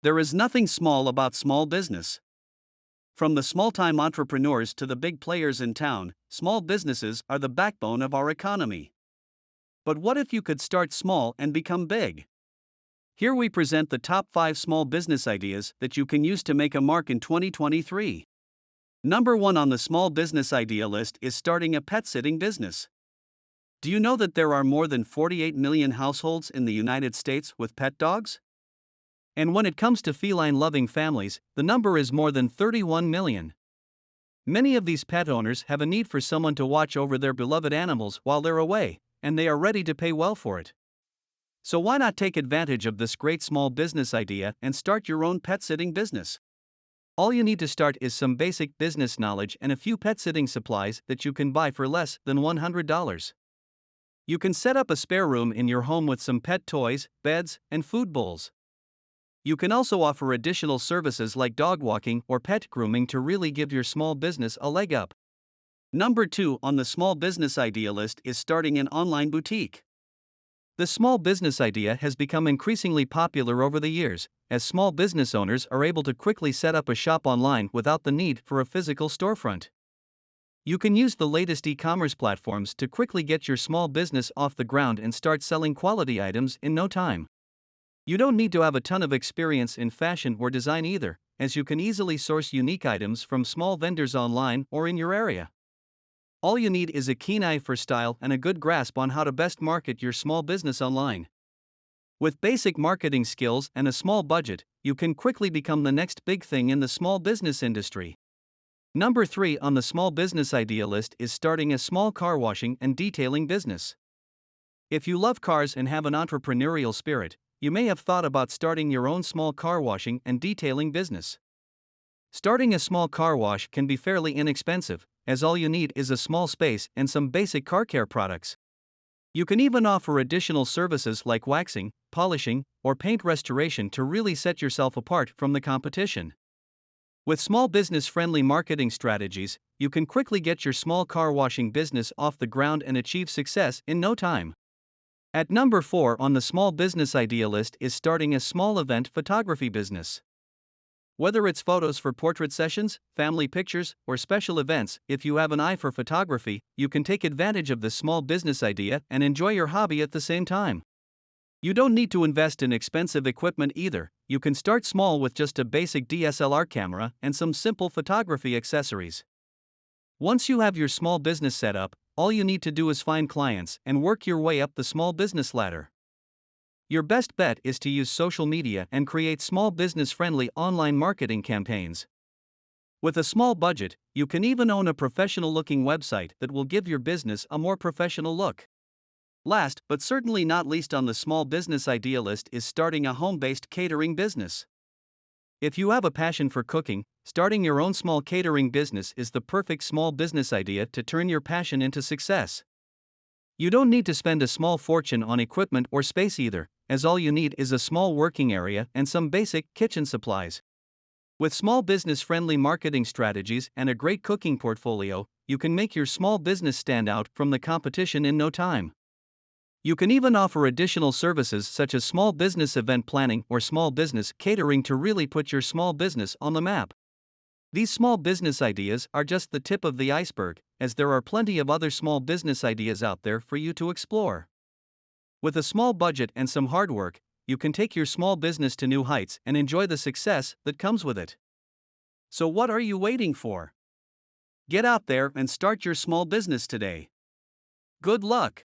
There is nothing small about small business. From the small time entrepreneurs to the big players in town, small businesses are the backbone of our economy. But what if you could start small and become big? Here we present the top 5 small business ideas that you can use to make a mark in 2023. Number 1 on the small business idea list is starting a pet sitting business. Do you know that there are more than 48 million households in the United States with pet dogs? And when it comes to feline loving families, the number is more than 31 million. Many of these pet owners have a need for someone to watch over their beloved animals while they're away, and they are ready to pay well for it. So why not take advantage of this great small business idea and start your own pet sitting business? All you need to start is some basic business knowledge and a few pet sitting supplies that you can buy for less than $100. You can set up a spare room in your home with some pet toys, beds, and food bowls. You can also offer additional services like dog walking or pet grooming to really give your small business a leg up. Number 2 on the small business idea list is starting an online boutique. The small business idea has become increasingly popular over the years, as small business owners are able to quickly set up a shop online without the need for a physical storefront. You can use the latest e-commerce platforms to quickly get your small business off the ground and start selling quality items in no time. You don't need to have a ton of experience in fashion or design either, as you can easily source unique items from small vendors online or in your area. All you need is a keen eye for style and a good grasp on how to best market your small business online. With basic marketing skills and a small budget, you can quickly become the next big thing in the small business industry. Number 3 on the small business idea list is starting a small car washing and detailing business. If you love cars and have an entrepreneurial spirit, you may have thought about starting your own small car washing and detailing business. Starting a small car wash can be fairly inexpensive, as all you need is a small space and some basic car care products. You can even offer additional services like waxing, polishing, or paint restoration to really set yourself apart from the competition. With small business-friendly marketing strategies, you can quickly get your small car washing business off the ground and achieve success in no time. At number 4 on the small business idea list is starting a small event photography business. Whether it's photos for portrait sessions, family pictures, or special events, if you have an eye for photography, you can take advantage of this small business idea and enjoy your hobby at the same time. You don't need to invest in expensive equipment either. You can start small with just a basic DSLR camera and some simple photography accessories. Once you have your small business set up, all you need to do is find clients and work your way up the small business ladder. Your best bet is to use social media and create small business-friendly online marketing campaigns. With a small budget, you can even own a professional-looking website that will give your business a more professional look. Last, but certainly not least on the small business idea list is starting a home-based catering business. If you have a passion for cooking, starting your own small catering business is the perfect small business idea to turn your passion into success. You don't need to spend a small fortune on equipment or space either, as all you need is a small working area and some basic kitchen supplies. With small business-friendly marketing strategies and a great cooking portfolio, you can make your small business stand out from the competition in no time. You can even offer additional services such as small business event planning or small business catering to really put your small business on the map. These small business ideas are just the tip of the iceberg, as there are plenty of other small business ideas out there for you to explore. With a small budget and some hard work, you can take your small business to new heights and enjoy the success that comes with it. So what are you waiting for? Get out there and start your small business today. Good luck!